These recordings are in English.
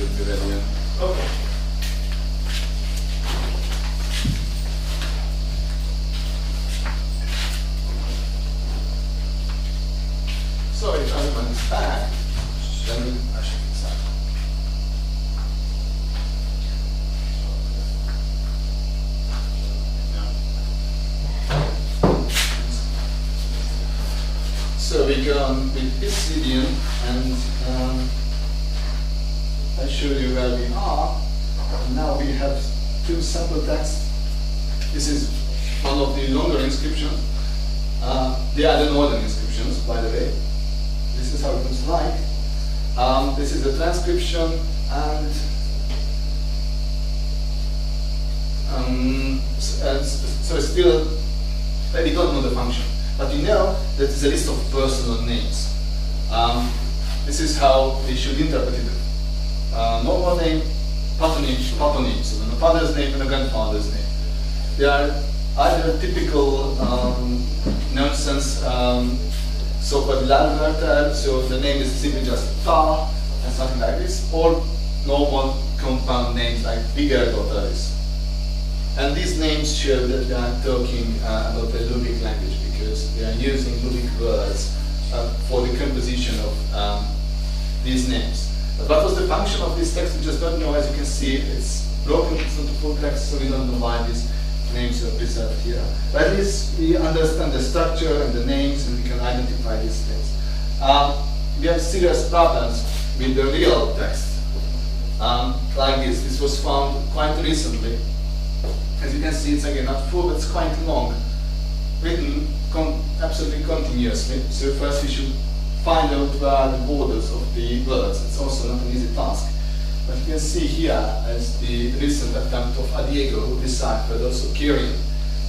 should be ready. Okay. So if everyone is back, then I should start. So we go on with Pisidian, and I showed you where we are. And now we have two sample texts. This is one of the longer inscriptions. They are the northern inscriptions, by the way. This is how it looks like. This is the transcription, and so still, we don't know the function. But we know that it's a list of personal names. This is how we should interpret it. Normal name, patronym, so the father's name and the grandfather's name. They are either typical nonsense, so-called Landwörter, so the name is simply just Ta and something like this, or normal compound names like bigger daughters. And these names show that we are talking about the Lubic language, because we are using Lubic words for the composition of these names. But what was the function of this text? We just don't know. As you can see, it's broken into full text, so we don't know why these names are preserved here. But at least we understand the structure and the names, and we can identify these things. We have serious problems with the real text, like this. This was found quite recently. As you can see, it's again not full, but it's quite long, written absolutely continuously. So first we should find out where are the borders of the words. It's also not an easy task. But you can see here as the recent attempt of Adiego, who deciphered also Kyrian.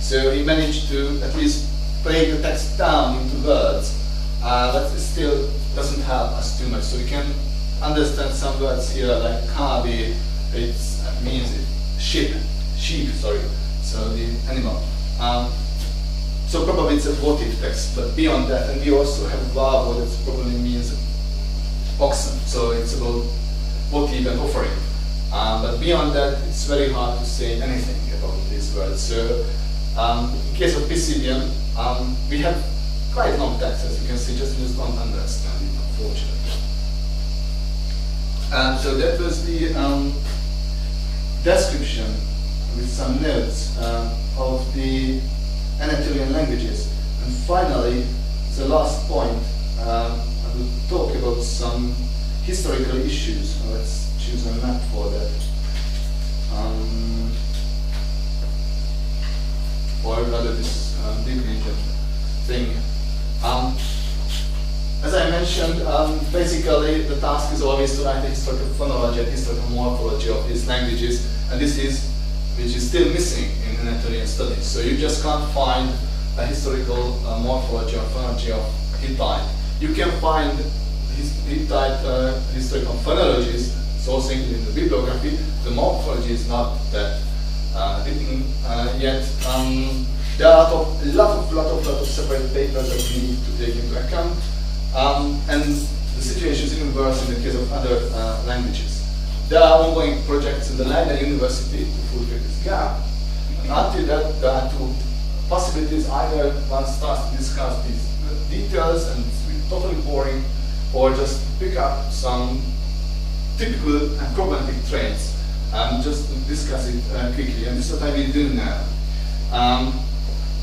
So he managed to at least break the text down into words, but it still doesn't help us too much. So we can understand some words here like kabi, it means sheep, sorry, so the animal. So probably it's a votive text, but beyond that, and we also have vavo that probably means oxen, so it's about votive and offering. But beyond that, it's very hard to say anything about these words. So in case of Pisidian, we have quite long text, as you can see, just don't understand it, unfortunately. So that was the description with some notes of the Anatolian languages. And finally, the last point, I will talk about some historical issues. Let's choose a map for that. Or rather this degraded thing. As I mentioned, basically the task is always to write a historical phonology and historical morphology of these languages, and this is which is still missing in Anatolian studies. So you just can't find a historical morphology or phonology of Hittite. You can find Hittite historical phonologies, it's also included in the bibliography. The morphology is not that written yet. There are a lot of separate papers that we need to take into account. And the situation is even worse in the case of other languages. There are ongoing projects in the Leiden University to fulfill this gap. And until that, there are two possibilities. Either one starts to discuss these details and it's totally boring, or just pick up some typical and problematic traits and just discuss it quickly. And this is what I will do now.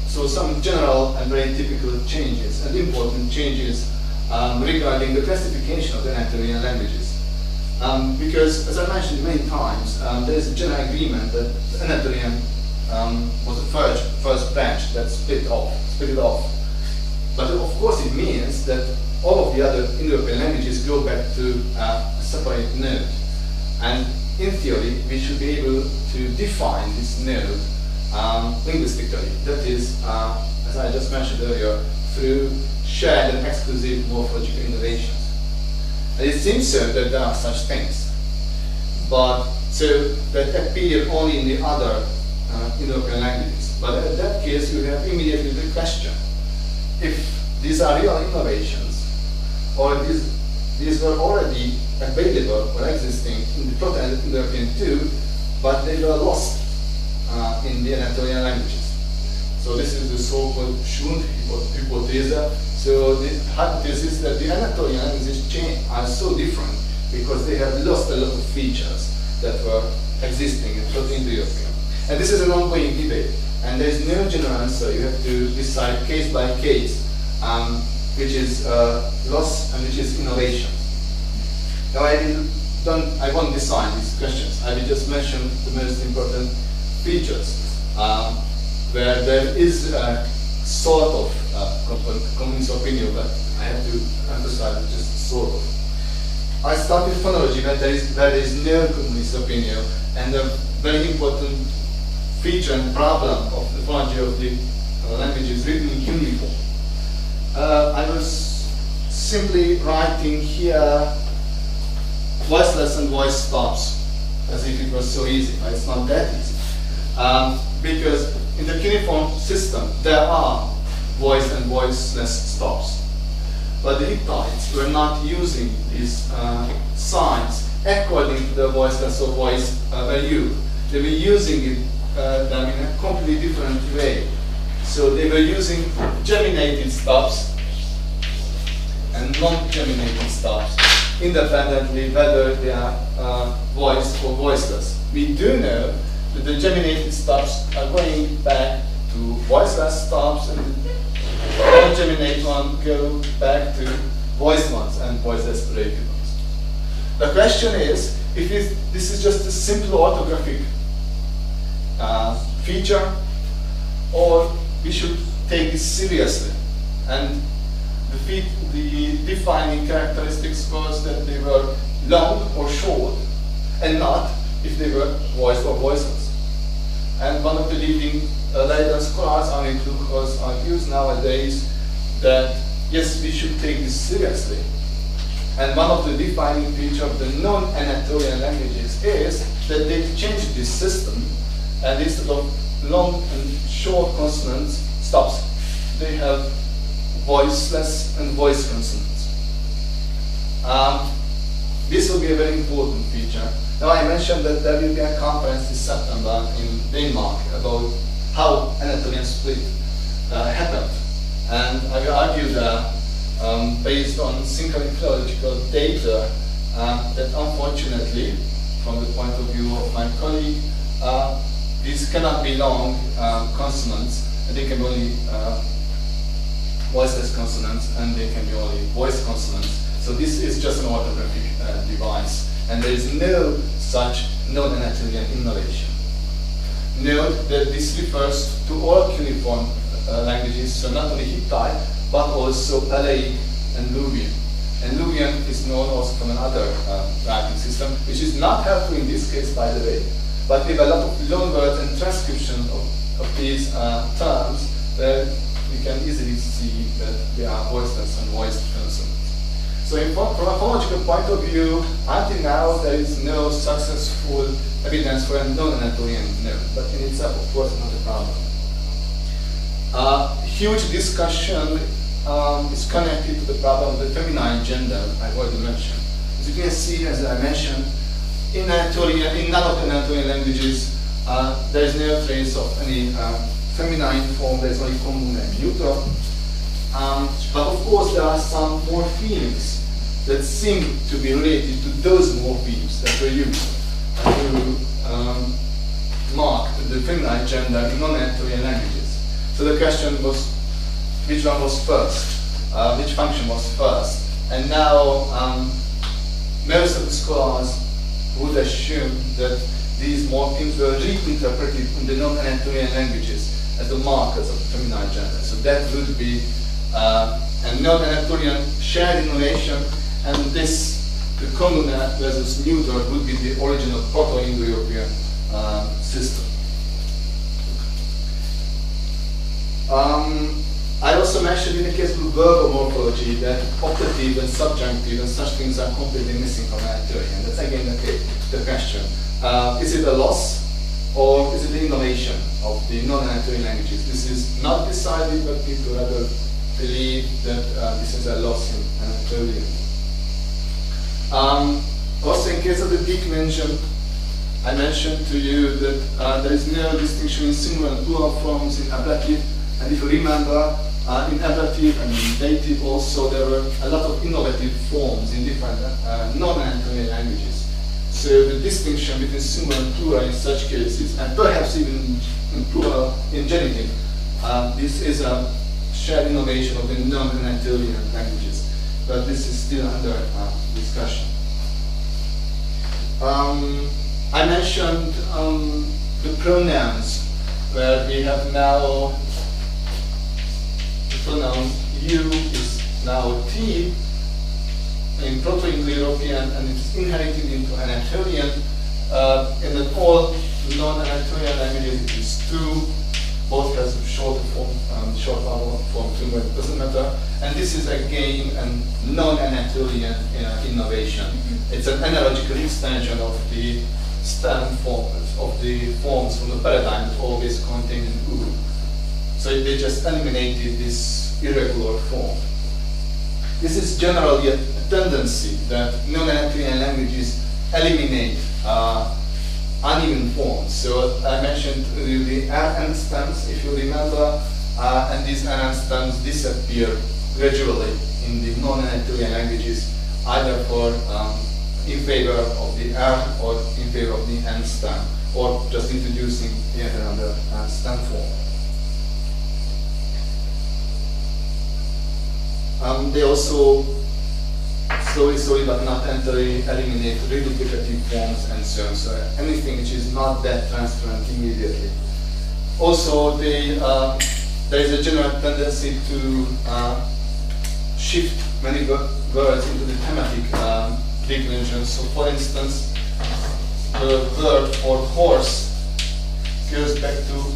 So some general and very typical changes and important changes regarding the classification of the Anatolian languages. Because, as I mentioned many times, there is a general agreement that the Anatolian was the first branch that split it off. But of course it means that all of the other Indo-European languages go back to a separate node. And in theory, we should be able to define this node linguistically. That is, as I just mentioned earlier, through shared and exclusive morphological innovations. And it seems so that there are such things, but so that appear only in the other Indo-European languages. But in that case, you have immediately the question: if these are real innovations, or these were already available or existing in the Proto-Indo-European too, but they were lost in the Anatolian languages. So this is the so-called Schund hypothesis. So the hypothesis that the Anatolian languages are so different because they have lost a lot of features that were existing in Proto-Indo-European. And this is an ongoing debate. And there is no general answer. You have to decide case by case, which is loss and which is innovation. Now I won't decide these questions. I will just mention the most important features where there is a sort of communist opinion, but I have to emphasize just sort of. I start with phonology, where there is no communist opinion, and a very important feature and problem of the phonology of the language is written in cuneiform. I was simply writing here voiceless and voice stops, as if it was so easy. But it's not that easy. Because in the cuneiform system, there are voice and voiceless stops. But the Hittites were not using these signs according to the voiceless or voice value. They were using them in a completely different way. So they were using geminated stops and non-geminated stops, independently whether they are voiced or voiceless. We do know that the geminated stops are going back to voiceless stops, and the non-geminated ones go back to voiced ones and voiceless related ones. The question is, if this is just a simple orthographic feature, or we should take this seriously. And the defining characteristics was that they were long or short, and not if they were voiced or voiceless. And one of the leading later scholars, Arché Linguistics, argues nowadays that yes, we should take this seriously. And one of the defining features of the non-Anatolian languages is that they changed this system, and instead of long and short consonants stops, they have voiceless and voice consonants. This will be a very important feature. Now I mentioned that there will be a conference this September in Denmark about how Anatolian split happened. And I will argue that based on synchronic philological data that unfortunately, from the point of view of my colleague, these cannot be long consonants, and they can be only voiceless consonants, and they can be only voice consonants. So this is just an orthographic device, and there is no such non-Anatolian innovation. Note that this refers to all cuneiform languages, so not only Hittite, but also Palaic and Luwian. And Luwian is known also from another writing system, which is not helpful in this case, by the way, but with a lot of loan words and transcription of these terms, where we can easily see that they are voiceless and voiced consonants. So from a phonological point of view, until now there is no successful evidence for a non-Anatolian note, but in itself, of course, not a problem. Huge discussion is connected to the problem of the feminine gender I already mentioned. As you can see, as I mentioned, in none of the Anatolian languages, there is no trace of any feminine form. There is only common and neuter. But of course, there are some morphemes that seem to be related to those morphemes that were used to mark the feminine gender in non-Anatolian languages. So the question was, which one was first? Which function was first? And now, most of the scholars would assume that these morphemes were reinterpreted in the non-Anatolian languages as the markers of the feminine gender. So that would be a non-Anatolian shared innovation, and this, the common versus neuter, would be the original Proto-Indo-European system. I also mentioned in the case of verbal morphology that optative and subjunctive and such things are completely missing from Anatolian. That's again the question. Is it a loss, or is it the innovation of the non-Anatolian languages? This is not decided, but people rather believe that this is a loss in Anatolian. Also, in case of the declension, I mentioned to you that there is no distinction in singular and plural forms in ablative, and if you remember, in ablative and in dative also there were a lot of innovative forms in different non-Anatolian languages. So the distinction between singular and plural in such cases, and perhaps even in plural in genitive, this is a shared innovation of the non-Anatolian languages, but this is still under discussion. I mentioned the pronouns, where we have now the pronoun you is now T in Proto-Indo-European, and it's inherited into Anatolian. And in all non-Anatolian languages it is tu. Both has short form, short vowel form too, but it doesn't matter. And this is again a non-Anatolian innovation. It's an analogical extension of the stem forms, of the forms from the paradigm that always contained an U. So they just eliminated this irregular form. This is generally a tendency that non-Anatolian languages eliminate uneven forms. So I mentioned the R stems, if you remember, and these R stems disappear gradually in the non-Anatolian languages, either in favor of the R or in favor of the N stem, or just introducing yet another stem form. They also slowly but not entirely eliminate reduplicative forms and so on. So anything which is not that transparent immediately. Also, there is a general tendency to shift many words into the thematic declension. So, for instance, the word for horse goes back to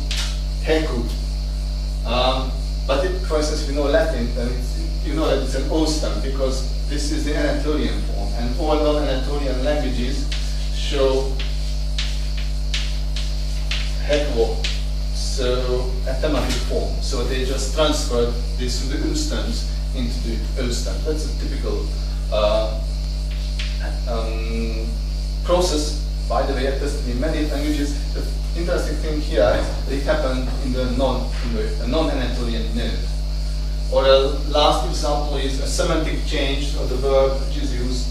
heku. But for instance, if you know Latin, then you know that it's an O stem, because this is the Anatolian form, and all non-Anatolian languages show hekwo, so a thematic form. So they just transferred this from the U stems into the O stem. That's a typical process, by the way, attested in many languages. The interesting thing here is it happened in the non-Anatolian node. Or a last example is a semantic change of the verb which is used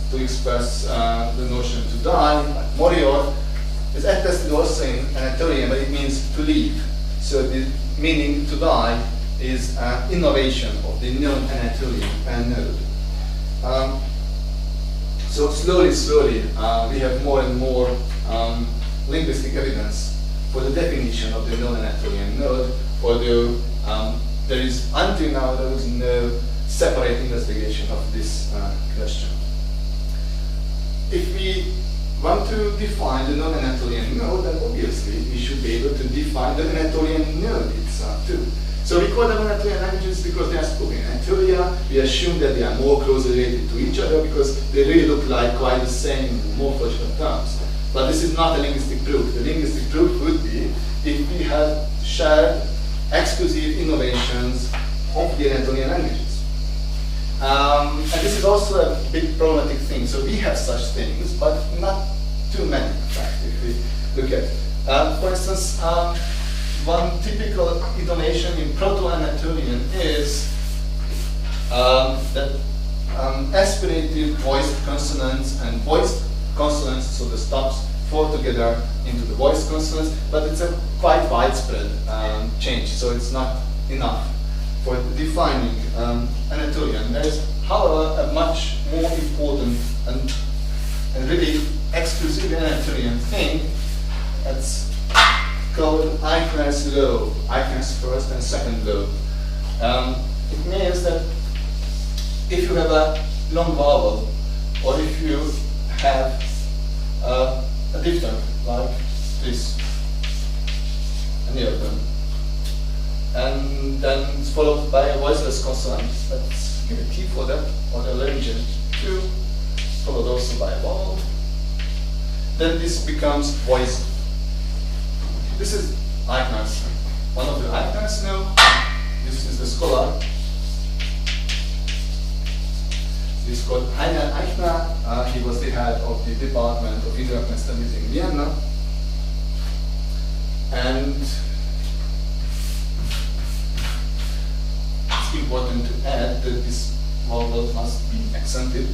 to express the notion to die, like morior. It's attested also in Anatolian, but it means to leave. So the meaning to die is an innovation of the non-Anatolian node. So slowly, we have more and more linguistic evidence for the definition of the non-Anatolian node, although until now, there is no separate investigation of this question. If we want to define the non-Anatolian node, then obviously we should be able to define the Anatolian node itself too. So we call them Anatolian languages because they are spoken in Anatolia. We assume that they are more closely related to each other because they really look like quite the same morphological terms. But this is not a linguistic proof. The linguistic proof would be if we had shared exclusive innovations of the Anatolian languages. And this is also a big problematic thing. So we have such things, but not too many, in fact, if we look at it. For instance, one typical intonation in Proto-Anatolian is that aspirated voiced consonants and voiced consonants, so the stops fall together into the voiced consonants, but it's a quite widespread change, so it's not enough for defining Anatolian. There is, however, a much more important and really exclusive Anatolian thing that's called Eichner's law, Eichner's first and second law. It means that if you have a long vowel, or if you have a diphthong like this, any of them, and then it's followed by a voiceless consonant. Let's give a T for that, or the laryngeal 2, followed also by a vowel. Then this becomes voiced. This is Eichner's, one of the Eichner's now. This is the scholar. this is called Heiner Eichner. He was the head of the Department of Indo-European Studies in Vienna. And it's important to add that this vowel must be accented.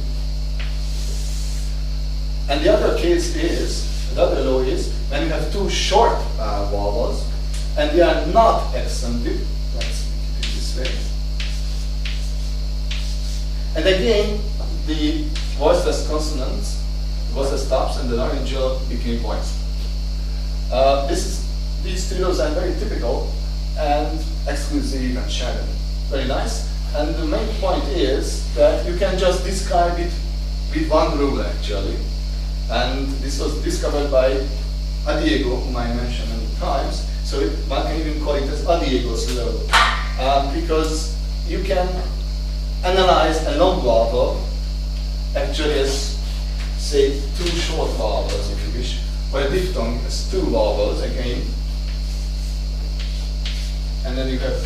And the other case is, the other law is, when you have two short vowels and they are not accented, let's make it this way. And again, the voiceless consonants, voiceless stops, and the laryngeal became voiced. These three laws are very typical and exclusive and shared. Very nice. And the main point is that you can just describe it with one rule actually. And this was discovered by Adiego, whom I mentioned many times. So one can even call it as Adiego's law. Because you can analyze a long vowel actually as, say, two short vowels, if you wish, or a diphthong as two vowels again. And then you have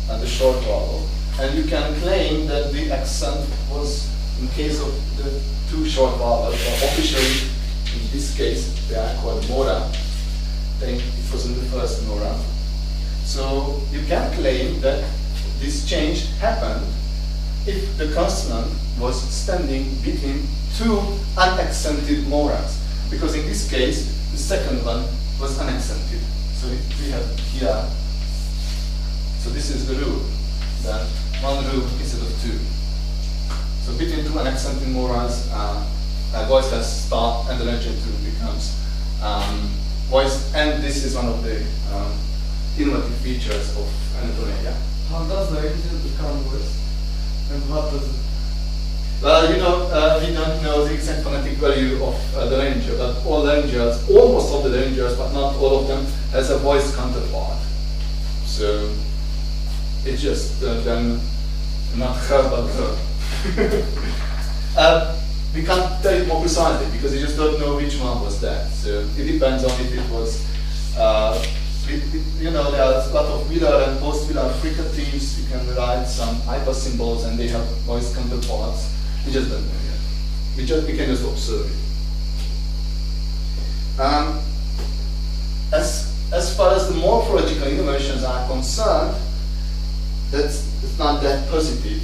the short vowel. And you can claim that the accent was in case of the two short vowels, but officially, in this case, they are called mora. Then it was in the first mora. So you can claim that this change happened if the consonant was standing between two unaccented moras. Because in this case, the second one was unaccented. So we have here, so this is the rule, then one rule instead of two. So between two unaccented moras, a voiceless stop and the laryngeal tone becomes voiced, and this is one of the innovative features of anatolia. How does the laryngeal become voiced? And what does it? Well, you know, we don't know the exact phonetic value of the laryngeal, but all laryngeals, almost all the laryngeals, but not all of them, has a voice counterpart. So it's just then not her but her. We can't tell it more precisely because you just don't know which one was that. So it depends on if it was, you know, there are a lot of velar and post-velar fricatives. You can write some hyper symbols and they have voice counterparts. We just don't know yet. We can just observe it. As far as the morphological innovations are concerned, it's not that positive.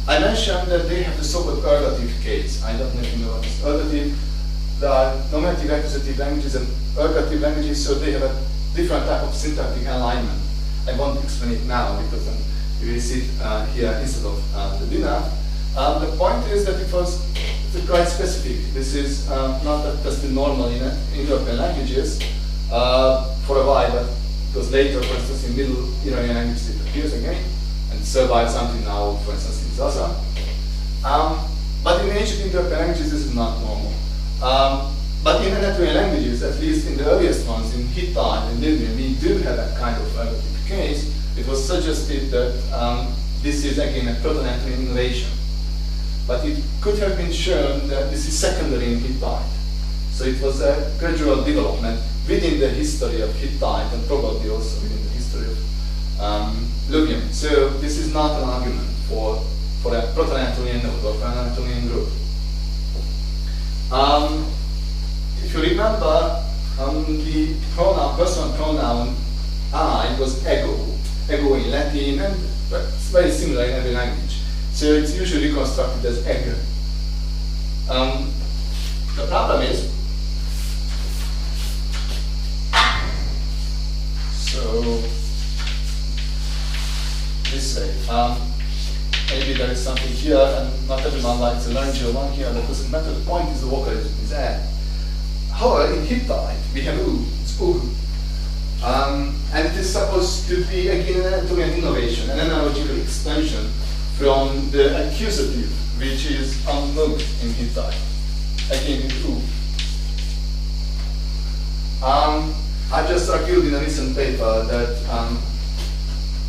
I mentioned that they have the so-called ergative case. I don't know if you know what is ergative. There are nominative accusative languages and ergative languages, so they have a different type of syntactic alignment. I won't explain it now because you will see it here instead of the dinner. The point is that it's quite specific. This is not just the normal in Indo-European languages for a while, but because later, for instance, in Middle European languages it appears again and survives until now, for instance, in Zaza. But in ancient Indo-European languages, this is not normal. But in Anatolian languages, at least in the earliest ones, in Hittite and Lydian, we do have a kind of ergative case. It was suggested that this is again a Proto-Anatolian innovation. But it could have been shown that this is secondary in Hittite. So it was a gradual development within the history of Hittite and probably also within the history of Lydian. So this is not an argument for a Proto-Anatolian node or for an Anatolian group. If you remember, the personal pronoun I was ego in Latin, and it's very similar in every language. So it's usually reconstructed as ego. The problem is, so this way. Maybe there is something here, and not everyone likes the laryngeal one here. That doesn't matter. The point is the vocalism is there. However, in Hittite we have u. It's u, and it is supposed to be again an Anatolian innovation, an analogical extension from the accusative, which is unknown in Hittite. Again, with u. I just argued in a recent paper that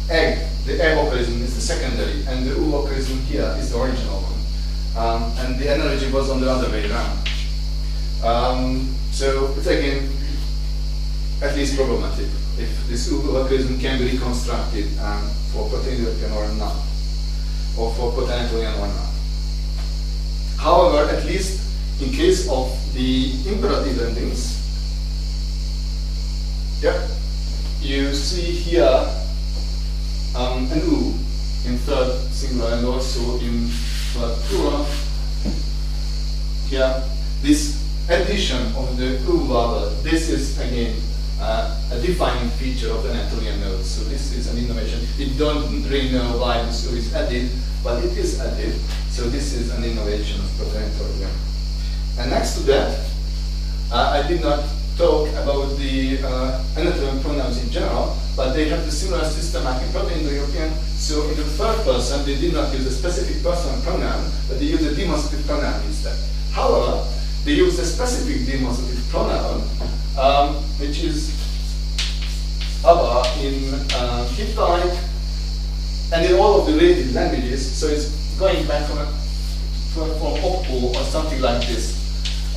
egg. The egg vocalism is the secondary, and the u vocalism here is the original one. And the analogy was on the other way around. So it's again at least problematic if this u vocalism can be reconstructed for Proto-European or not, or for Proto-Anatolian or not. However, at least in case of the imperative endings, you see here an U in third singular and also in third plural. Here, this addition of the U vowel, this is again a defining feature of the Anatolian note. So this is an innovation. We don't really know why this U is added, but it is added. So this is an innovation of Proto-Anatolian. And next to that, I did not talk about the Anatolian pronouns in general, but they have the similar system like in Proto-Indo-European. So in the third person, they did not use a specific personal pronoun, but they used a demonstrative pronoun instead. However, they use a specific demonstrative pronoun, which is Aba in Hittite and in all of the related languages. So it's going back from Oppo or something like this.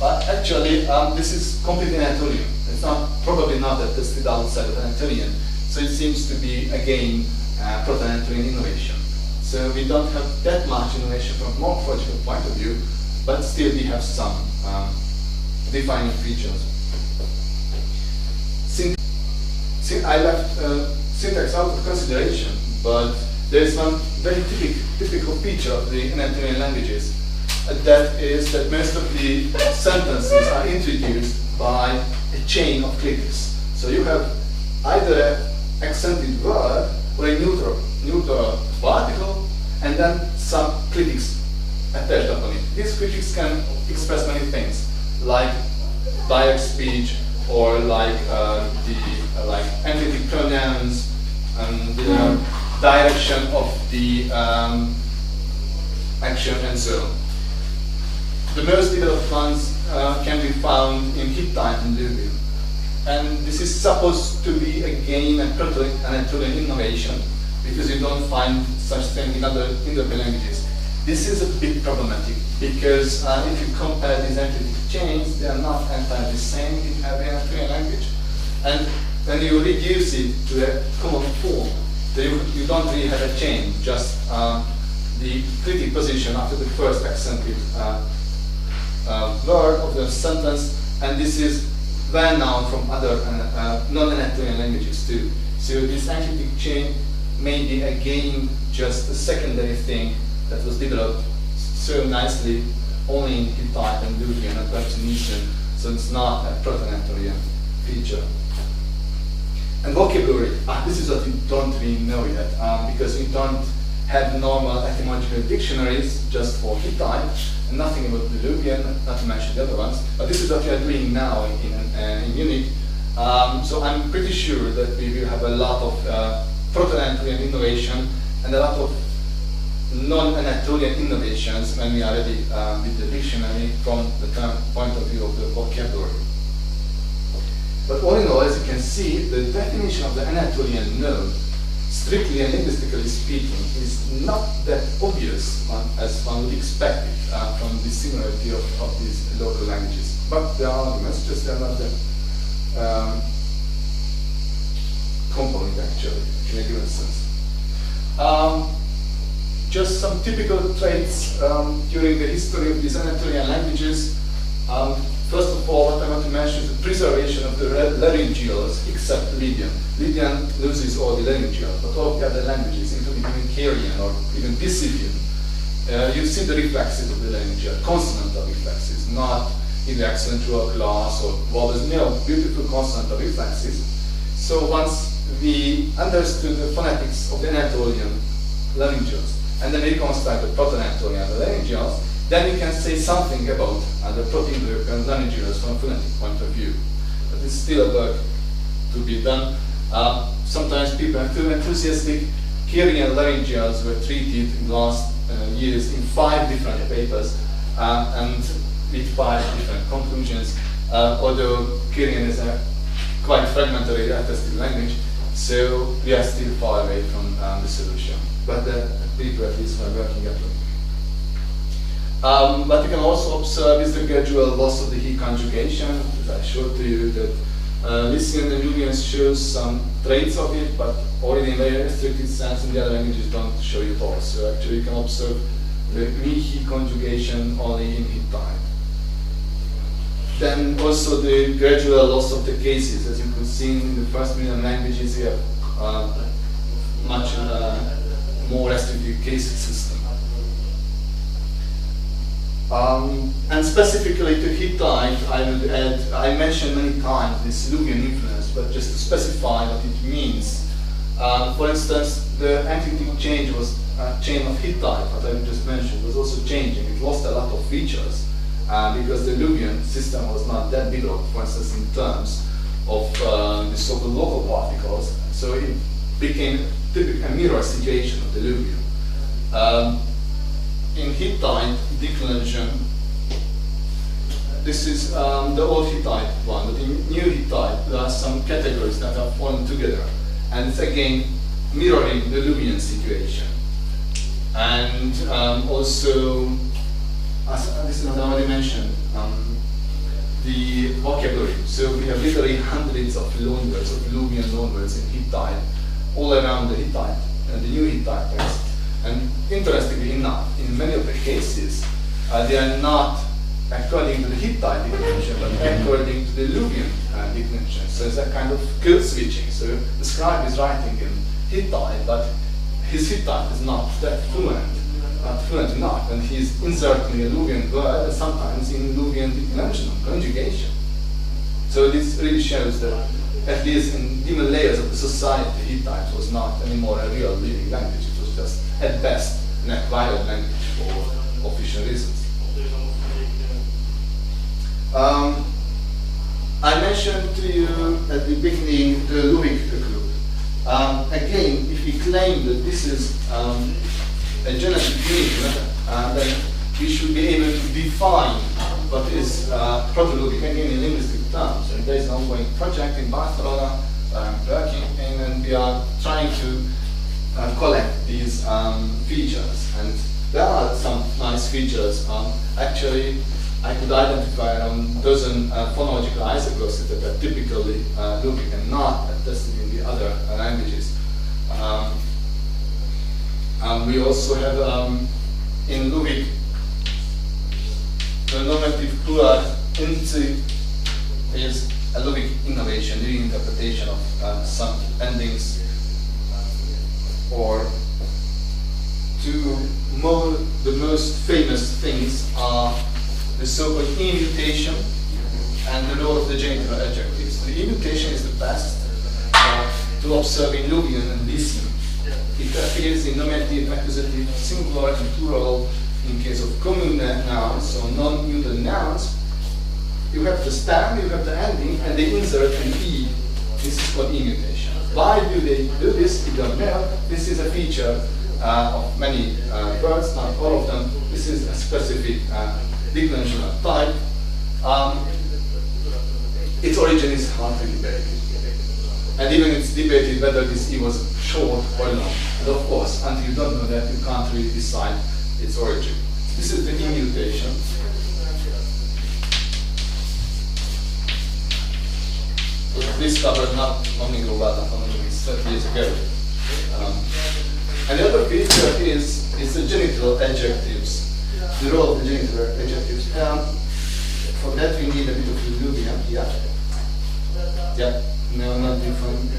Actually, this is completely Anatolian. It's probably not attested outside of Anatolian. So it seems to be, again, Proto-Anatolian innovation. So we don't have that much innovation from a morphological point of view, but still we have some defining features. I left syntax out of consideration, but there is one very typical feature of the Anatolian languages. That is that most of the sentences are introduced by a chain of clitics. So you have either an accented verb or a neutral particle, and then some clitics attached upon it. These clitics can express many things, like direct speech, or like like emphatic pronouns, and the direction of the action, and so on. The most developed ones can be found in Hittite and Libyan. And this is supposed to be again a Proto-Anatolian innovation, because you don't find such thing in other Indo-European languages. This is a bit problematic, because if you compare these emphatic chains, they are not entirely the same in every Anatolian language. And when you reduce it to a common form, you don't really have a chain, just the clitic position after the first accented word of the sentence, and this is well known from other non-Anatolian languages too. So this emphatic chain may be again just a secondary thing that was developed so nicely only in Hittite and Libyan and perhaps in Nesin, so it's not a Proto-Anatolian feature. And vocabulary, this is what we don't really know yet, because we don't have normal etymological dictionaries just for Hittite, and nothing about the Libyan, not to mention the other ones. But this is what we are doing now in Munich. So I'm pretty sure that we will have a lot of Proto-Anatolian innovation and a lot of non-Anatolian innovations when we are ready with the dictionary from the point of view of the vocabulary. But all in all, as you can see, the definition of the Anatolian node, strictly and linguistically speaking, is not that obvious as one would expect it from the similarity of these local languages. But there are arguments, just they are not that component actually, in a given sense. Just some typical traits during the history of these Anatolian languages. First of all, what I want to mention is the preservation of the laryngeals, except Libyan. Libyan loses all the laryngeals, but all of the other languages, including even Carian or even Pisidian, you see the reflexes of the laryngeal, consonantal reflexes, not in the accentual class or vowels, no, beautiful consonantal reflexes. So once we understood the phonetics of the Anatolian laryngeals, and then we reconstruct the Proto-Anatolian laryngeals, then we can say something about the Proto-Indo-European laryngeals from a phonetic point of view. But it's still a work to be done. Sometimes people are too enthusiastic. Carian laryngeals were treated in the last years in 5 different papers and with 5 different conclusions, although Carian is a quite fragmentary attested language, so we are still far away from the solution. But people at least are working at it. What you can also observe is the gradual loss of the he conjugation. As I showed to you that Lycian and Julian shows some traits of it, but already in a very restricted sense, and the other languages don't show it all. So actually you can observe the mi-he conjugation only in Hittite. Then also the gradual loss of the cases. As you could see in the first million languages, we have much more restrictive case system. And specifically to Hittite, I would add, I mentioned many times this Luwian influence, but just to specify what it means. For instance, the entity change was chain of Hittite, what I just mentioned, was also changing. It lost a lot of features because the Luwian system was not that big, for instance, in terms of the so-called local particles. So it became a mirror situation of the Luwian. In Hittite declension, this is the old Hittite one, but in new Hittite there are some categories that are formed together, and it's again mirroring the Luwian situation. And also, as this is what I already mentioned, the vocabulary. So we have literally hundreds of loanwords, of Luwian loanwords in Hittite, all around the Hittite, the new Hittite text. And interestingly enough, in many of the cases, they are not according to the Hittite declension, but according to the Luwian declension. So it's a kind of code switching. So the scribe is writing in Hittite, but his Hittite is not that fluent, not fluent enough, and he's inserting a Luwian word, and sometimes in Luwian declension, conjugation. So this really shows that, at least in different layers of the society, Hittite was not anymore a real living language. It was just, at best, an acquired language for official reasons. I mentioned to you at the beginning the Luwic group. Again, if we claim that this is a genetic unit, then we should be able to define what is Proto-Luwic, again in linguistic terms. And there is an ongoing project in Barcelona I'm working in, and we are trying to collect these features. And there are some nice features. Actually, I could identify around a dozen phonological isoglosses that are typically Luwic and not attested in the other languages. We also have in Luwic the normative plural inci is a Luwic innovation, reinterpretation of some endings, or the most famous things are the so-called immutation and the role of the genitive adjectives. The immutation is the best to observe in Luwian and Nesin. It appears in nominative, accusative, singular, and plural in case of common nouns, so non-muted nouns. You have the stem, you have the ending, and they insert an E. This is called immutation. Why do they do this? We don't know. This is a feature of many words, not all of them. This is a specific declensional type. Its origin is hard to debate. And even it's debated whether this E was short or long. And of course, until you don't know that, you can't really decide its origin. This is the immutation. It was discovered not long ago, but only 30 years ago. And the other feature is the genital adjectives. The role of the genital adjectives. For that we need a bit of Luwian here. Yeah, no, not different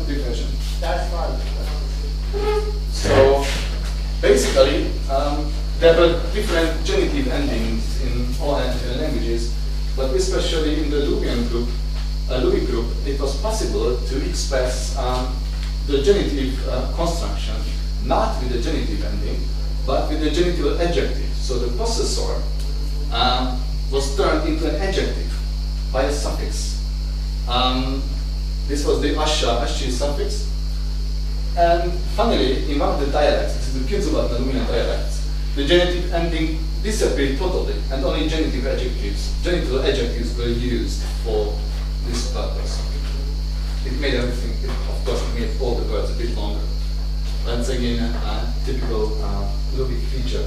declension. That's fine. So basically, there were different genitive endings in all languages, but especially in the Luwian group, Luwic group, it was possible to express the genitive construction not with the genitive ending, but with the genitive adjective. So the possessor was turned into an adjective by a suffix. This was the Arché suffix. And finally, in one of the dialects, this is the Kizzubat-Luwian dialects, the genitive ending disappeared totally, and only genitive adjectives were used for this purpose. It made everything, of course, it made all the words a bit longer. Once again, a typical Luwic feature.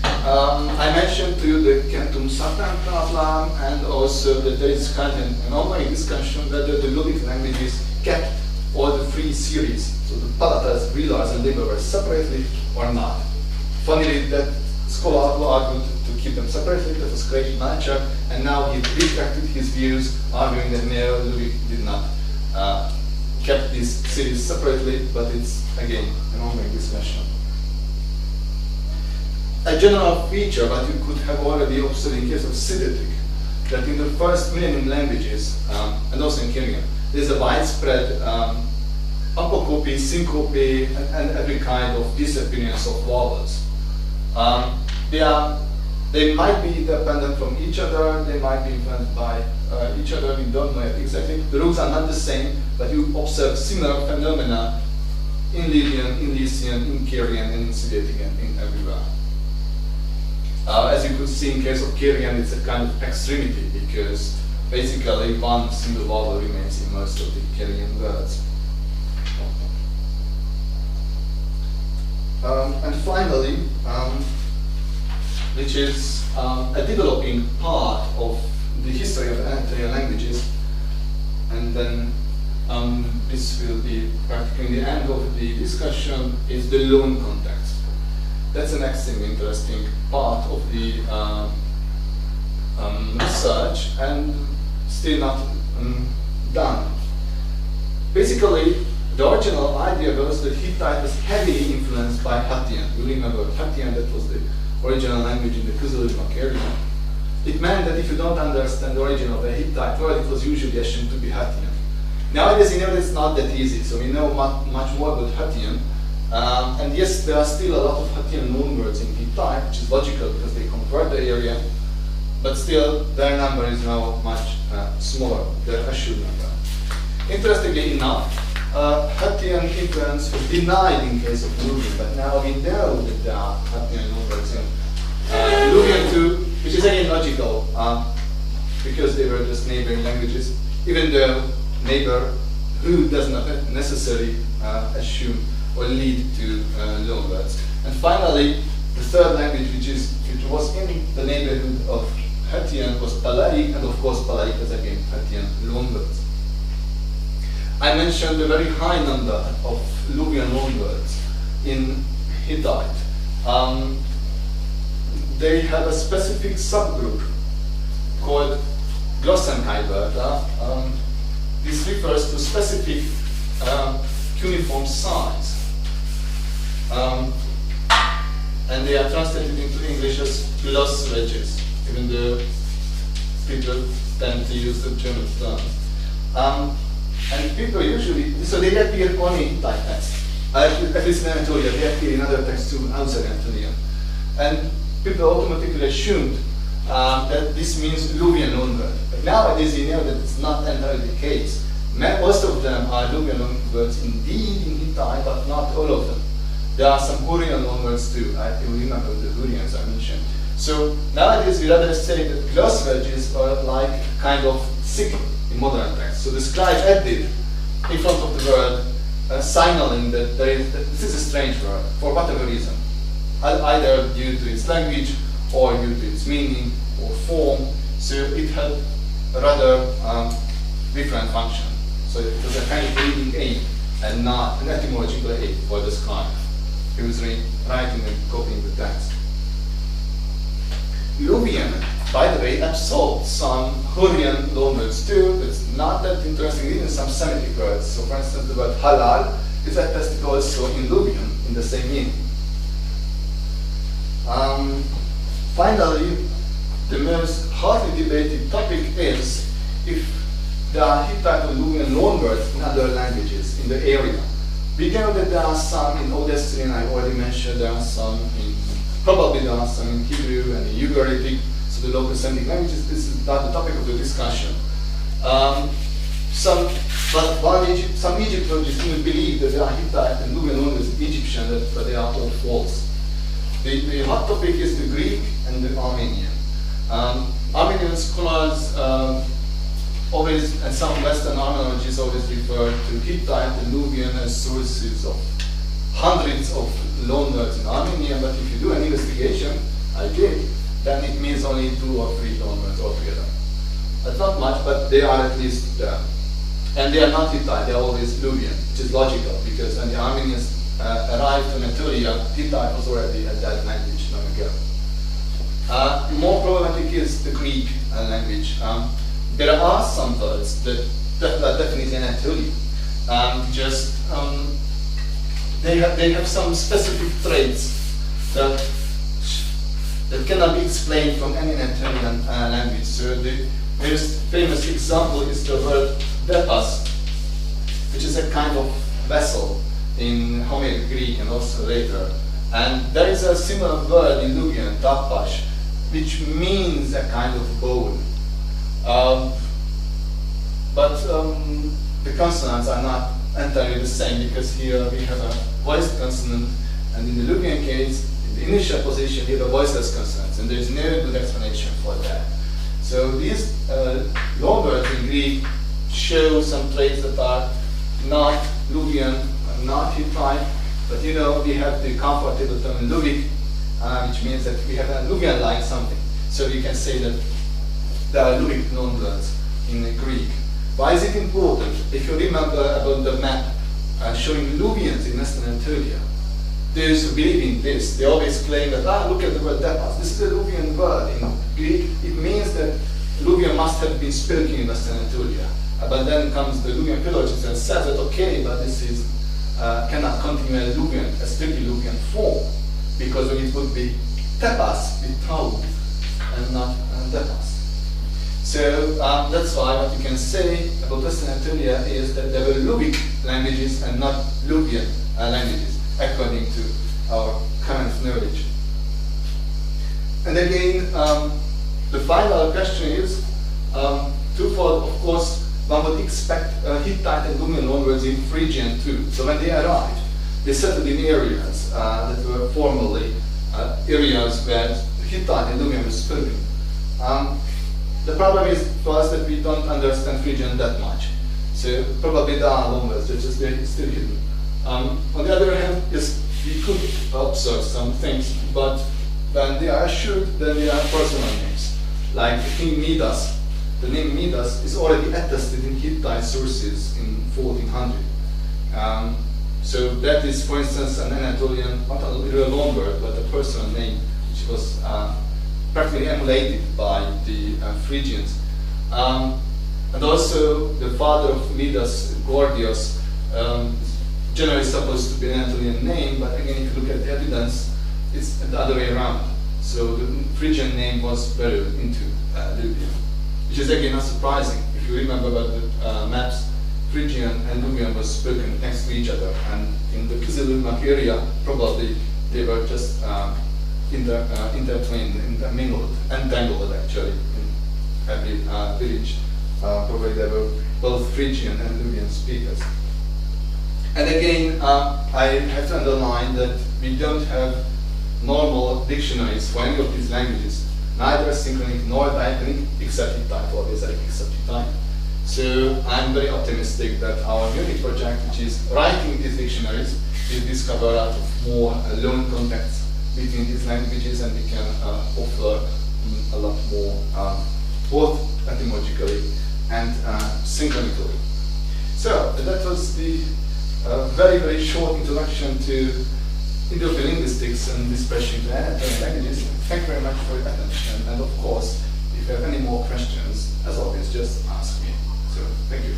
I mentioned to you the Kentum Satan problem, and also that there is kind of an ongoing discussion whether the Luwic languages kept all the three series, so the palatals, velars, and laborers separately or not. Funnily, that scholar argued to keep them separately. That was great nature, and now he retracted his views, arguing that no, Louis did not kept these series separately, but it's again an ongoing discussion. A general feature that you could have already observed in case of Siddetic, that in the first millennium languages, and also in Kyrgyz, there's a widespread apocopy, syncope, and every kind of disappearance of vowels. They might be dependent from each other, they might be influenced by each other, we don't know yet exactly. The rules are not the same, but you observe similar phenomena in Lydian, in Lycian, in Kyrgyz, and in Siddetic, and in everywhere. As you could see in case of Kyrgyz, it's a kind of extremity, because basically one single vowel remains in most of the Kyrgyz words. And finally, which is a developing part of the history of Anatolian languages, and then this will be practically the end of the discussion, is the loan context. That's an extremely interesting part of the research, and still not done. Basically, the original idea was that Hittite was heavily influenced by Hattian. You remember Hattian, that was the original language in the Kızılırmak area. It meant that if you don't understand the origin of a Hittite word, it was usually assumed to be Hattian. Nowadays, you know, it's not that easy, so we know much more about Hattian. And yes, there are still a lot of Hattian loanwords in Hittite, which is logical because they convert the area, but still their number is now much smaller, their assured number. Interestingly enough, Hattian influence was denied in case of Luwian, but now we know that there are Hattian loanwords in Luwian too, which is again logical, because they were just neighboring languages, even though neighbor who does not necessarily assume or lead to loanwords. And finally, the third language, which was in the neighborhood of Hattian, was Palaic, and of course Palaic is again Hattian loanwords. I mentioned a very high number of Luwian loanwords in Hittite. They have a specific subgroup called Glossenheilwörter. This refers to specific cuneiform size. And they are translated into English as gloss wedges, even though people tend to use the German term. And people usually, so they appear only in Hittite texts. At least in Anatolia, they appear in other texts too outside Anatolia. And people automatically assumed that this means Luwian loanword. But nowadays you know that it's not entirely the case. Most of them are Luwian loanwords indeed in Hittite, but not all of them. There are some Hurrian loanwords too. I remember the Hurrians I mentioned. So nowadays we rather say that gloss wedges are like kind of sick in modern text. So the scribe added in front of the word, signaling that this is a strange word for whatever reason, either due to its language or due to its meaning or form. So it had a rather different function. So it was a kind of reading aid and not an etymological aid for the scribe. He was writing and copying the text. Luwian, by the way, absorbed some Hurrian loanwords too. It's not that interesting, even some Semitic words. So for instance, the word halal is attested also in Luwian in the same meaning. Finally, the most hotly debated topic is if there are Hittite or Luwian loanwords in other languages in the area. We know that there are some in Old Assyrian, I already mentioned, there are some in, probably there are some in Hebrew and in Ugaritic, so the local Semitic languages. This is not the topic of the discussion. Some Egyptologists even believe that there are Hittite and Luwian loanwords in Egyptian, but they are all false. The hot topic is the Greek and the Armenian. Armenian scholars always, and some Western Armenologists always refer to Hittite and Luwian as sources of hundreds of loanwords in Armenia, but if you do an investigation, I did, then it means only 2 or 3 loanwords altogether. That's not much, but they are at least there. And they are not Hittite, they are always Luwian, which is logical, because when the Armenians arrived to Anatolia, Hittite was already a dead language long ago. More problematic is the Greek language. There are some words that are definitely Anatolian. They have some specific traits that cannot be explained from any Anatolian language. So the most famous example is the word depas, which is a kind of vessel in Homeric Greek and also later. And there is a similar word in Luwian, tapash, which means a kind of bowl. But the consonants are not entirely the same, because here we have a voiced consonant, and in the Luwian case, in the initial position, we have a voiceless consonant, and there is no good explanation for that. So these loanwords in Greek show some traits that are not Luwian, not Hittite, but you know, we have the comfortable term Luwic, which means that we have a Luwian-like something. So you can say that there are Luwic loanwords in Greek. Why is it important? If you remember about the map showing Luwians in Western Anatolia, those who believe in this, they always claim that, look at the word depas. This is a Luwian word. In Greek, it means that Luwian must have been spoken in Western Anatolia. But then comes the Luwian philologist and says that, okay, but this is cannot continue as Luwian, a strictly Luwian form, because it would be tepas with tau and not depas. So that's why what you can say about Western Anatolia is that there were Luwic languages and not Luwian languages, according to our current knowledge. And again, the final question is twofold. Of course, one would expect Hittite and Luwian loanwords in Phrygian too. So when they arrived, they settled in areas that were formerly areas where Hittite and Luwian were spoken. The problem is for us that we don't understand Phrygian that much. So probably there are loanwords, they're just still hidden. On the other hand, yes, we could observe some things, but when they are assured, then they are personal names. Like King Midas, the name Midas is already attested in Hittite sources in 1400. So that is, for instance, an Anatolian, not a real loanword, but a personal name, which was practically emulated by the Phrygians. And also the father of Midas, Gordios, generally supposed to be an Anatolian name, but again, if you look at the evidence, it's the other way around. So the Phrygian name was buried into Luwian, which is again not surprising. If you remember about the maps, Phrygian and Luwian was spoken next to each other, and in the Kızılırmak area, probably they were just intertwined, entangled actually in every village. Probably there were both Phrygian and Luwian speakers. And again, I have to underline that we don't have normal dictionaries for any of these languages, neither synchronic nor diachronic, except Hittite, always except Hittite. So I'm very optimistic that our Munich project, which is writing these dictionaries, will discover a lot of more loan contacts between these languages, and we can offer a lot more, both etymologically and synchronically. So that was the very, very short introduction to Indo-European linguistics and this question to languages. Thank you very much for your attention, and of course, if you have any more questions, as always, just ask me. So, thank you.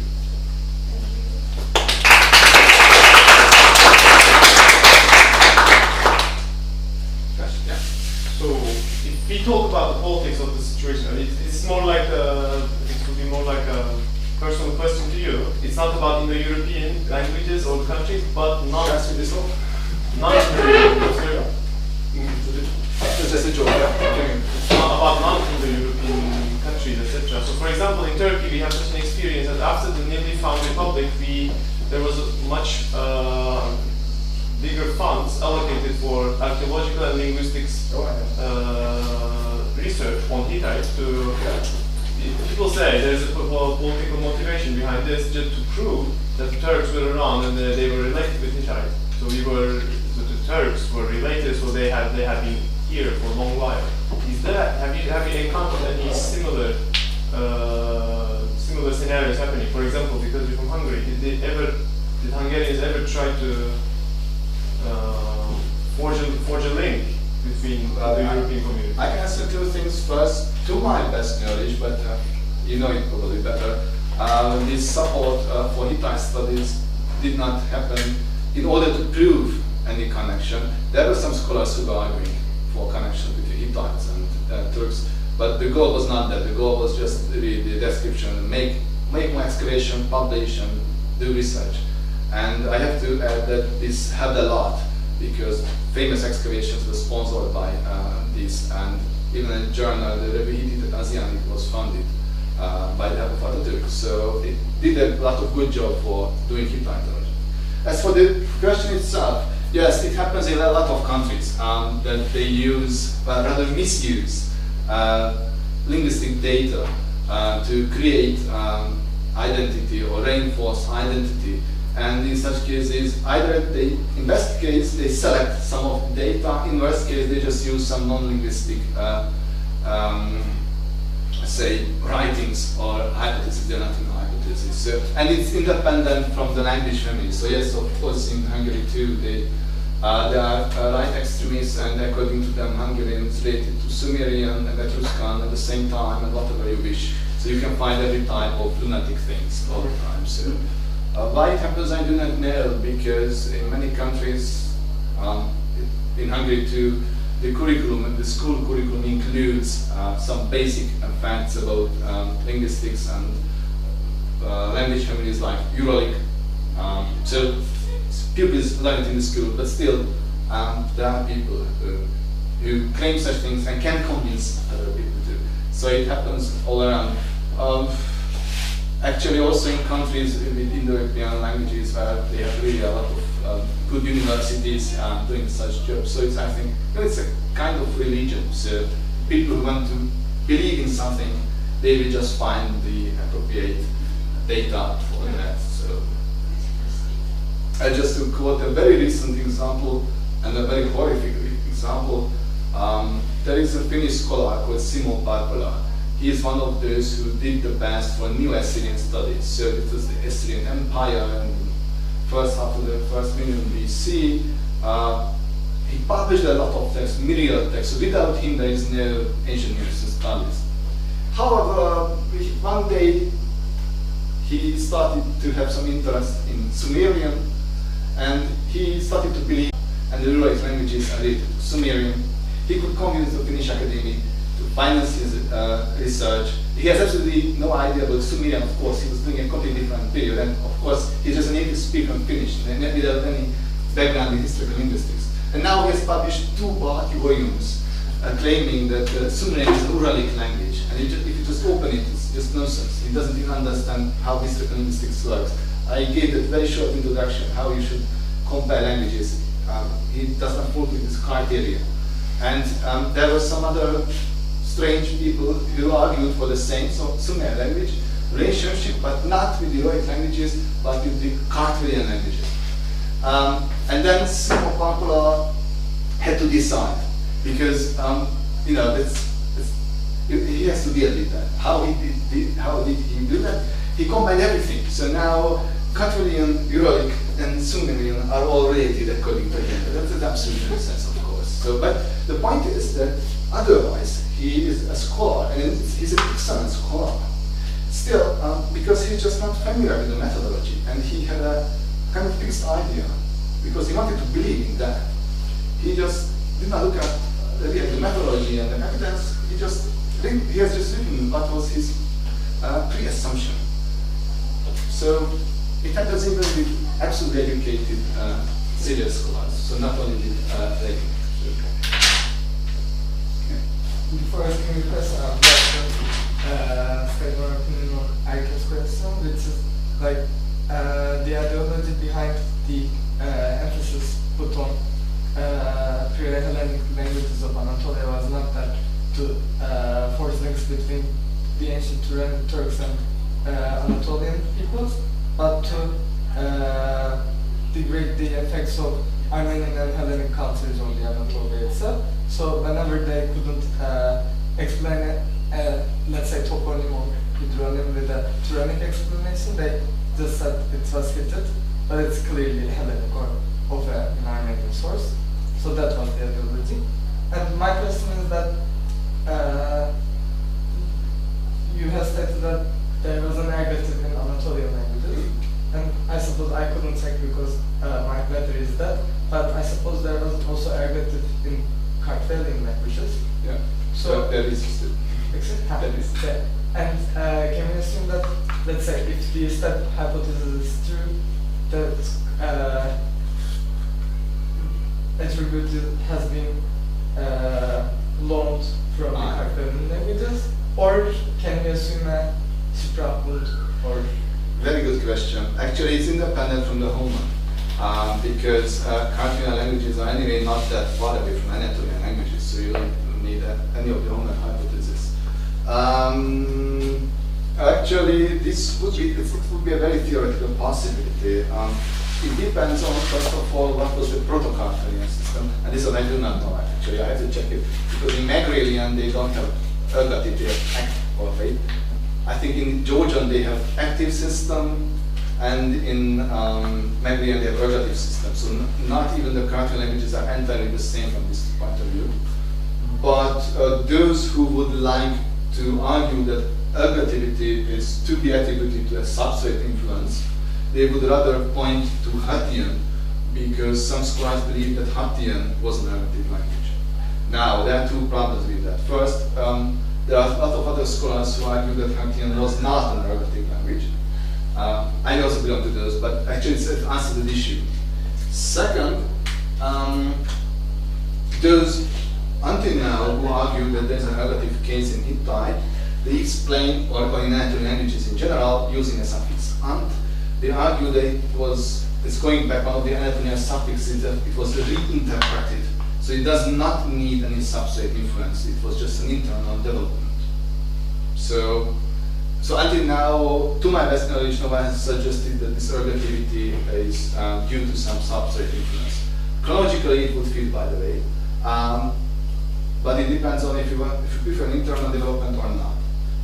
Yeah. So, if we talk about the politics of the situation, it's more like it would be more like a personal question to you. It's not about Indo-European languages or countries, but not That's this one. non-Indo-European. It's just a joke. It's not about non-Indo-European countries, etc. So, for example, in Turkey, we have such an experience that after the newly found republic, there was a much bigger funds allocated for archaeological and linguistics research on Hittite. People say there's a political motivation behind this, just to prove that the Turks were around and they were related with Hittite. So the Turks were related, so they had been here for a long while. Have you encountered any similar scenarios happening? For example, because you're from did Hungarians ever try to forge a link between the European community? I can answer two things first, to my best knowledge, but you know it probably better. This support for Hittite studies did not happen in order to prove any connection. There were some scholars who were arguing for connection between Hittites and Turks, but the goal was not that. The goal was just read the description, make more excavation, publish, and do research. And I have to add that this helped a lot, because famous excavations were sponsored by this, and even a journal, the Revue Asiatic, was funded by the help of Atatürk. So it did a lot of good job for doing Hittite origin. As for the question itself, yes, it happens in a lot of countries that they use, rather misuse, linguistic data to create identity or reinforce identity. And in such cases, either they, in best case, they select some of the data. In worst case, they just use some non-linguistic, say, writings or hypotheses. They're not in hypotheses. So, and it's independent from the language family. So yes, of course, in Hungary too, there are right extremists, and according to them, Hungarian is related to Sumerian and Etruscan at the same time, and whatever you wish. So you can find every type of lunatic things all the time. So. Why it happens, I do not know, because in many countries, in Hungary too, the curriculum, the school curriculum includes some basic facts about linguistics and language families like Uralic. So pupils learn it in the school, but still there are people who claim such things and can convince other people too. So it happens all around. Actually, also in countries with Indo-European languages where they have really a lot of good universities doing such jobs. So it's, I think, it's a kind of religion. So people who want to believe in something, they will just find the appropriate data for that. So, just to quote a very recent example and a very horrific example, there is a Finnish scholar called Simo Parpola. He is one of those who did the best for New Assyrian studies. So it was the Assyrian Empire and first half of the first million BC. He published a lot of texts, myriad texts. So without him, there is no ancient Near Eastern studies. However, one day he started to have some interest in Sumerian, and he started to believe, and the Uralic languages are related to Sumerian. He could convince the Finnish Academy to finance his research. He has absolutely no idea about Sumerian, of course. He was doing a completely different period, and of course, he's just a native speaker in Finnish, without any background in historical linguistics. And now he has published 2 bulky volumes claiming that Sumerian is an Uralic language, and if you just open it, it's just nonsense. He doesn't even understand how historical linguistics works. I gave that very short introduction, how you should compare languages. He does not fulfill this criteria. And there were some other strange people who argued for the same Sumerian language relationship, but not with the Uralic languages, but with the Kartvelian languages. And then Simo Parpola had to decide, because you know he has to deal with that. How did he do that? He combined everything. So now Kartvelian, Uralic, and Sumerian are all related according to him. That's an absolute nonsense, of course. So, but the point is that otherwise, he is a scholar, and he's an excellent scholar. Still, because he's just not familiar with the methodology, and he had a kind of fixed idea, because he wanted to believe in that. He just did not look at the methodology and the evidence. He has just written what was his pre-assumption. So it happens even with absolutely educated, serious scholars. So not only with like. Before asking the question, I'd like to state my opinion on Arché's question, which is like the ideology behind the emphasis put on pre-Hellenic languages of Anatolia was not that to forge links between the ancient Turks and Anatolian peoples, but to degrade the effects of Armenian and Hellenic cultures on the Anatolia itself. So whenever they couldn't explain let's say toponym or hydronym with a Turanic explanation, they just said it was hidden, but it's clearly Hellenic or of an Armenian source. So that was the ideology. And my question is that you have stated that there was an ergative in Anatolian languages, and I suppose I couldn't check because my letter is that, but I suppose there was also ergative in Kartvelian languages. Yeah. So that is still. That is. Yeah. And can we assume that, let's say, if the step hypothesis is true, that attribute has been loaned from the Kartvelian languages, or can we assume a suprapund or? Very good question. Actually, it's independent from the Homer, because Kartvelian languages are anyway not that far away from Anatolian languages, so you don't need any of the Homer hypotheses. Actually, this would be a very theoretical possibility. It depends on, first of all, what was the proto-Kartvelian system, and this one I do not know actually. I have to check it, because in Megrelian they don't have ergative, they have active or wait. I think in Georgian they have active system, and in Megrelian they have ergative system. So not even the Kartvelian languages are entirely the same from this point of view. But those who would like to argue that ergativity is to be attributed to a substrate influence, they would rather point to Hattian, because some scholars believe that Hattian was an ergative language. Now, there are two problems with that. First, there are a lot of other scholars who argue that Hattian was not an ergative language. I also belong to those, but actually it answers the issue. Second, those until now who argue that there's an ergative case in Hittite, they explain, or in Anatolian languages in general, using a suffix ant. They argue that it's going back one of the Anatolian suffixes, that it was reinterpreted. So it does not need any substrate influence, it was just an internal development. So until now, to my best knowledge, no one has suggested that this ergativity is due to some substrate influence. Chronologically, it would fit, by the way, but it depends on if you prefer an internal development or not.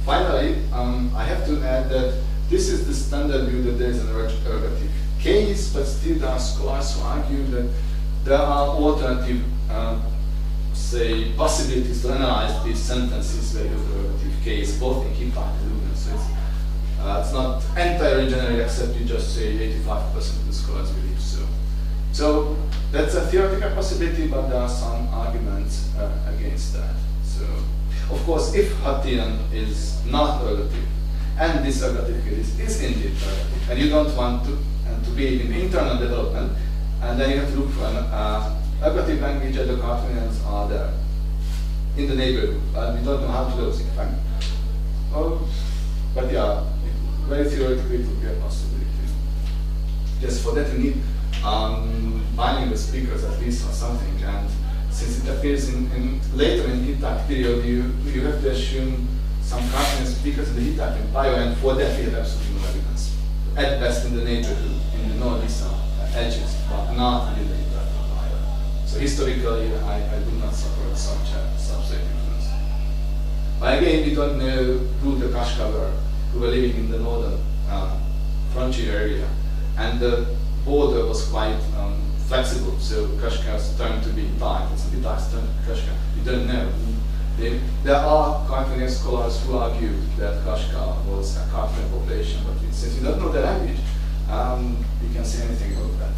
Finally, I have to add that this is the standard view that there is an ergative case, but still there are scholars who argue that there are alternative, say, possibilities to analyze these sentences where you have the ergative case, both in Hittite and Luwian. So it's not entirely generally accepted, just say 85% of the scholars believe so. So that's a theoretical possibility, but there are some arguments against that. So, of course, if Hattian is not ergative, and this ergative case is indeed ergative, and you don't want to be in internal development, and then you have to look for an ergative language, and the Kartvelians are there in the neighborhood, and we don't know how to do it. But yeah, very theoretically it would be a possibility. Just for that you need bilingual speakers at least or something, and since it appears later in Hittite period, you have to assume some Kartvelian speakers in the Hittite Empire, and for that we have absolutely no evidence. At best in the neighborhood, in the northeastern edges, but not in the Hittite Empire. So historically, I do not support such a substrate influence. But again, we don't know who the Kashka were, who were living in the northern frontier area, and the border was quite flexible, so Kashka's turn to be Hittite, it's Hittite's turn to Kashka. We don't know. There are Kartvelian scholars who argue that Kashka was a Kartvelian population, but since we don't know the language, we can't say anything about that.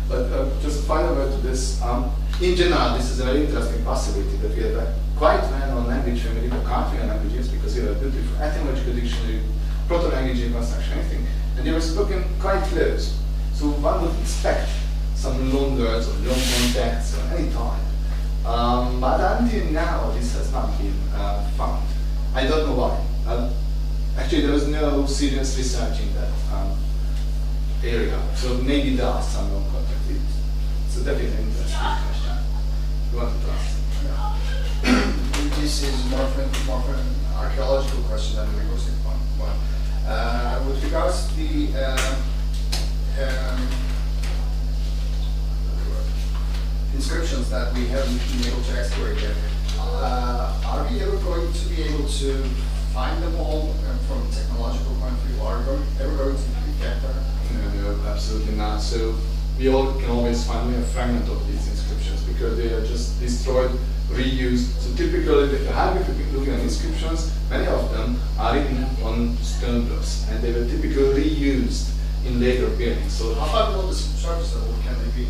But just a final word to this. In general, this is a very interesting possibility that we have a quite well-known language family of Kartvelian languages, because we have a beautiful etymological dictionary, proto-language reconstruction, anything, and they were spoken quite close. So one would expect some loan words or loan contacts at any time. But until now, this has not been found. I don't know why. Actually, there was no serious research in that area. So maybe there are some loan contacts. It's a definitely interesting question. You want to ask? This is more of an archaeological question than a linguistic one. With regards to the inscriptions that we haven't been able to exploit yet, are we ever going to be able to find them all from a technological point of view? Are we ever going to get there? No, absolutely not. So we all can always find a fragment of these inscriptions because they are just destroyed, reused. So typically, if you look at inscriptions, many of them are written on stone blocks, and they were typically reused in later buildings. So how about all the surface level can they be?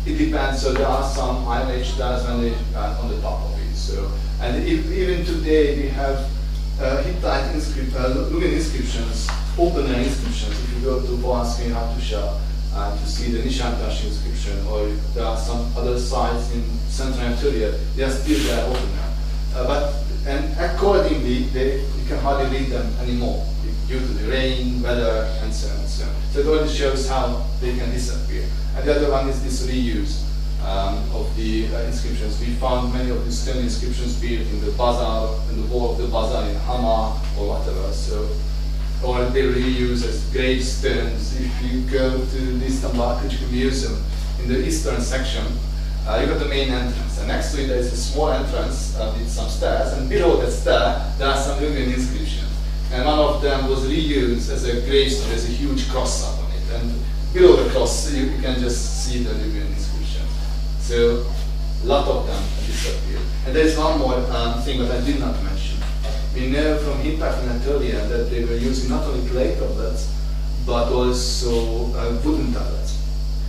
It depends. So there are some Iron Age styles when they on the top of it. So and even today we have Hittite Luwian inscriptions, open-air inscriptions. If you go to Boğazköy in Hattusha to see the Nishantasi inscription, or there are some other sites in Central Anatolia, they are still there open-air. And accordingly, you can hardly read them anymore due to the rain, weather, and so on and so on. So it only shows how they can disappear. And the other one is this reuse of the inscriptions. We found many of these stone inscriptions built in the bazaar, in the wall of the bazaar in Hama or whatever. So, or they reuse as gravestones. If you go to the Istanbul Archaeological Museum, in the eastern section, you got the main entrance, and next to it there is a small entrance with some stairs, and below that stair there are some Luwian inscriptions. And one of them was reused as a gravestone. There's a huge cross up on it, and below the cross you can just see the Luwian inscription. So a lot of them disappeared. And there's one more thing that I did not mention. We know from Hittite Anatolia that they were using not only clay tablets, but also wooden tablets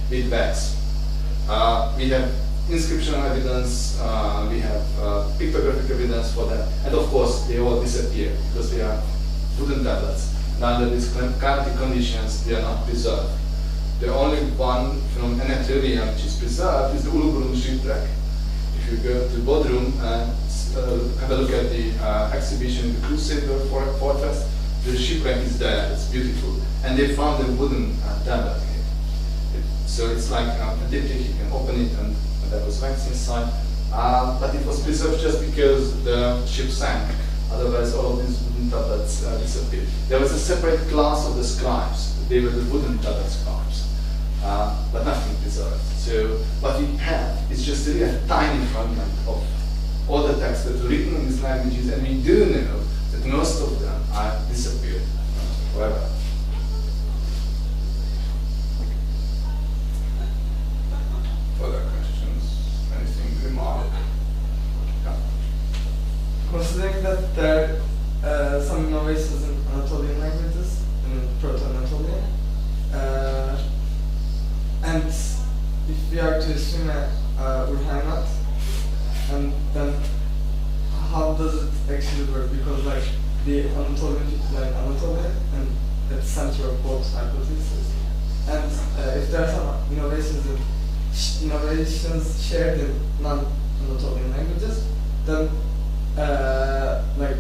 with bags. We have inscription evidence, we have pictographic evidence for that, and of course they all disappear because they are wooden tablets. And under these climatic conditions, they are not preserved. The only one from Anatolia which is preserved is the Uluburun shipwreck. If you go to Bodrum and have a look at the exhibition in the Crusader Fortress, the shipwreck is there, it's beautiful. And they found a wooden tablet here. So it's like a diptych, you can open it and there was wax inside. But it was preserved just because the ship sank. Otherwise all of these wooden tablets disappeared. There was a separate class of the scribes. They were the wooden tablet scribes. But nothing preserved. So what we have is just really a tiny fragment of all the texts that are written in these languages, and we do know that most of them are disappeared forever. Further questions? Anything remark? Yeah. Considering that there are some innovations in Anatolian languages, in Proto-Anatolian, and if we are to assume Urheimat, and then how does it actually work? Because like the Anatolian people are in Anatolia, and at the center of both hypotheses. And if there are some innovations shared in non-Anatolian languages, then like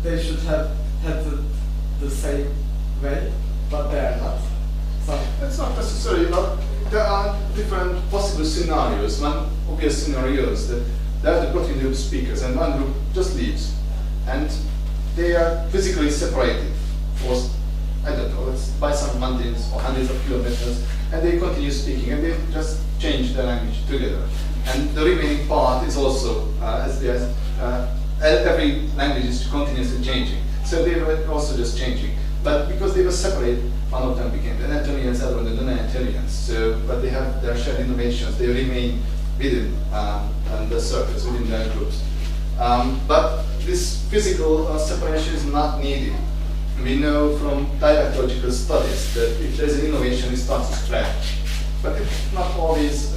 they should have had the same way, but they are not. So it's not necessarily. There are different possible scenarios. One obvious scenario is that there are the protein group speakers, and one group just leaves, and they are physically separated for, I don't know, it's by some mountains or hundreds of kilometers, and they continue speaking, and they just change their language together. And the remaining part is also, every language is continuously changing, so they were also just changing. But because they were separate, one of them became the Anatolians, other than the non-Anatolians. So, but they have their shared innovations, they remain within the circles, within their groups. But this physical separation is not needed. We know from dialectological studies that if there's an innovation, it starts to spread. But it not always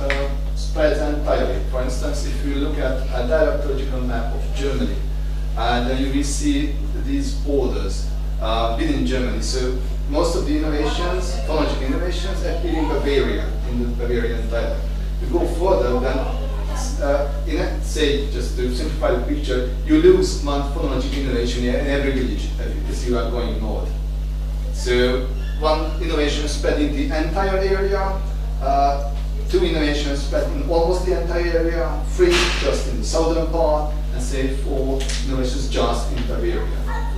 spreads entirely. For instance, if you look at a dialectological map of Germany, then you will see these borders within Germany. So most of the innovations, phonological innovations, appear in Bavaria, in the Bavarian dialect. To go further, then, say, just to simplify the picture, you lose one phonological innovation in every village as you are going north. So one innovation spread in the entire area, two innovations spread in almost the entire area, three just in the southern part, and say four innovations just in Bavaria.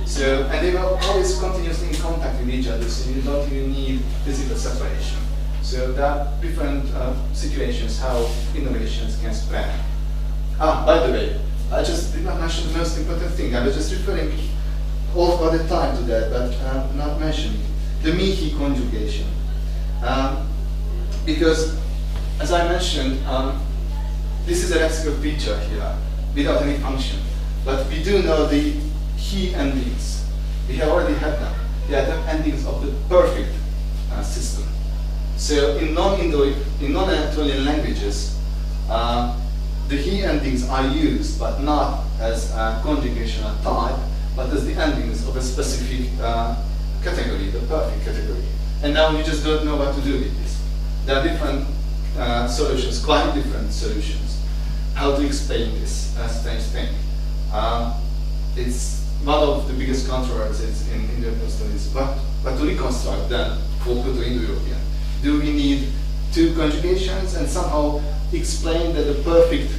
So, and they were always continuously in contact with each other, so you don't even need physical separation. So there are different situations how innovations can spread. By the way, I just did not mention the most important thing. I was just referring all other time to that, but not mentioning the me-he conjugation. Because, as I mentioned, this is a lexical feature here without any function. But we do know the he endings. We have already had them. They are the endings of the perfect system. So in non-Anatolian languages, the he endings are used, but not as a conjugational type, but as the endings of a specific category, the perfect category. And now we just don't know what to do with this. There are different solutions, quite different solutions, how to explain this strange thing. It's one of the biggest controversies in Indo-European studies, but to reconstruct them for Proto-Indo-European. Do we need two conjugations and somehow explain that the perfect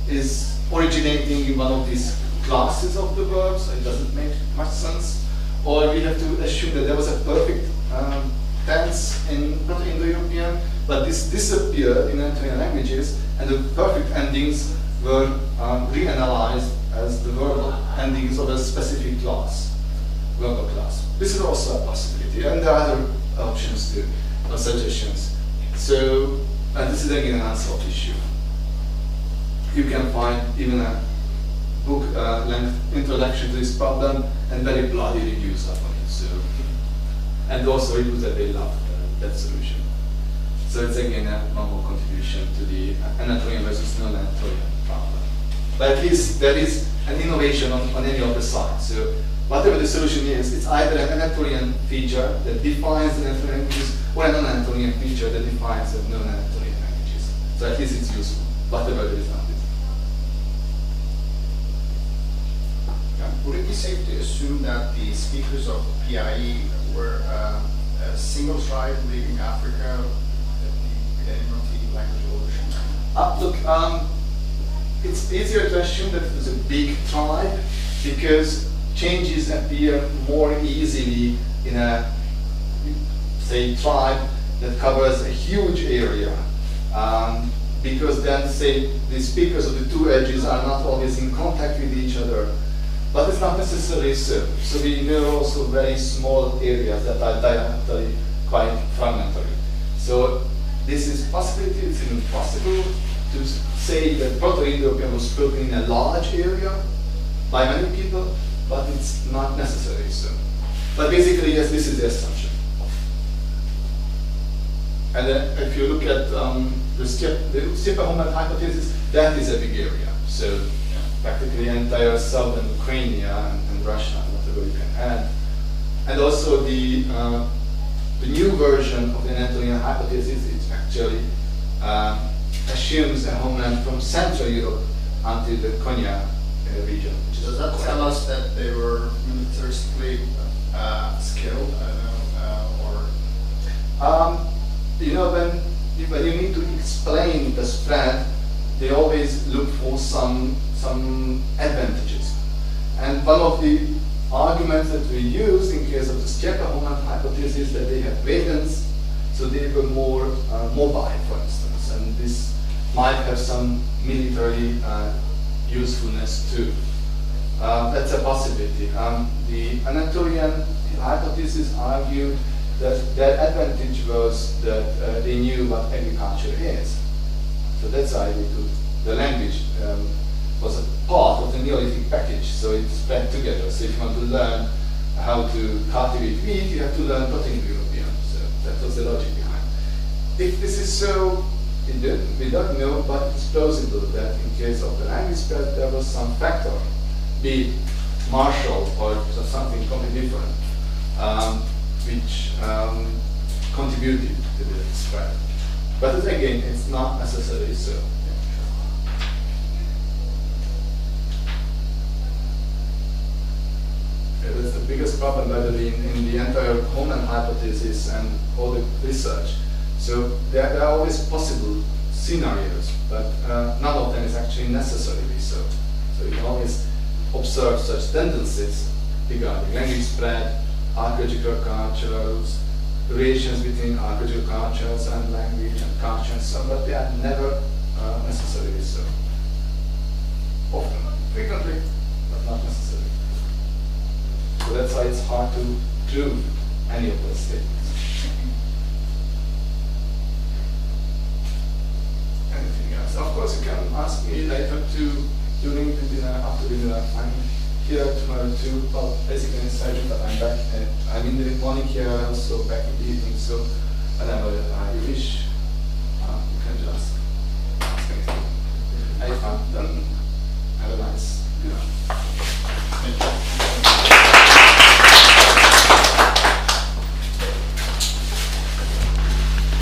is originating in one of these classes of the verbs? It doesn't make much sense. Or we have to assume that there was a perfect tense in Proto-Indo-European, but this disappeared in Anatolian languages, and the perfect endings were reanalyzed as the verbal endings of a specific class, verbal class. This is also a possibility, and there are other options too, or suggestions. So, and this is again an unsolved issue. You can find even a book-length introduction to this problem and very bloody reviews up on it. So, and also reviews that they love that solution. So it's again one more contribution to the Anatolian versus non-Anatolian problem. But at least there is an innovation on any of the sides. So whatever the solution is, it's either an Anatolian feature that defines the Anatolian languages, or a non-Anatolian feature that defines the non-Anatolian languages. So at least it's useful, whatever the result is. Would it be safe to assume that the speakers of PIE were a single tribe leaving Africa at the beginning of the language evolution? Look, it's easier to assume that it was a big tribe because changes appear more easily in a, say, tribe that covers a huge area. Because then, say, the speakers of the two edges are not always in contact with each other. But it's not necessarily so. So we know also very small areas that are dialectally quite fragmentary. So this is possibility, it's even possible to say that Proto-Indo-European was spoken in a large area by many people, but it's not necessarily so. But basically, yes, this is the assumption. And then if you look at the Stieper-Hohmann hypothesis, that is a big area. So practically entire southern Ukraine and Russia, whatever you can add. And also the new version of the Anatolian hypothesis, it actually assumes a homeland from Central Europe until the Konya region. Does that tell us that they were militaristically skilled? I don't know, or you know, when you need to explain the spread, they always look for some advantages. And one of the arguments that we use in case of the Stieper-Hohmann hypothesis that they had variance, so they were more mobile, for instance, and this might have some military usefulness too. That's a possibility. The Anatolian hypothesis argued that their advantage was that they knew what agriculture is. So that's how the language was a part of the Neolithic package, so it spread together. So if you want to learn how to cultivate wheat, you have to learn Proto-Indo-European. So that was the logic behind. If this is so, we don't know, but it's plausible that in case of the language spread, there was some factor, be it Marshall or something completely different, which contributed to the spread. But again, it's not necessarily so. That's the biggest problem, by the way, in the entire Hohmann hypothesis and all the research. So there are always possible scenarios, but none of them is actually necessarily so. So you can always observe such tendencies regarding language spread, archaeological cultures, relations between archaeological cultures and language and culture and so on, but they are never necessarily so. Often, frequently, but not necessarily. So that's why it's hard to prove any of those statements. Anything else? Of course, you can ask me later during the dinner, after dinner. I'm here tomorrow too. Well, basically in surgery, but I'm back. I'm in the morning here, also back in the evening. So whenever you wish, you can just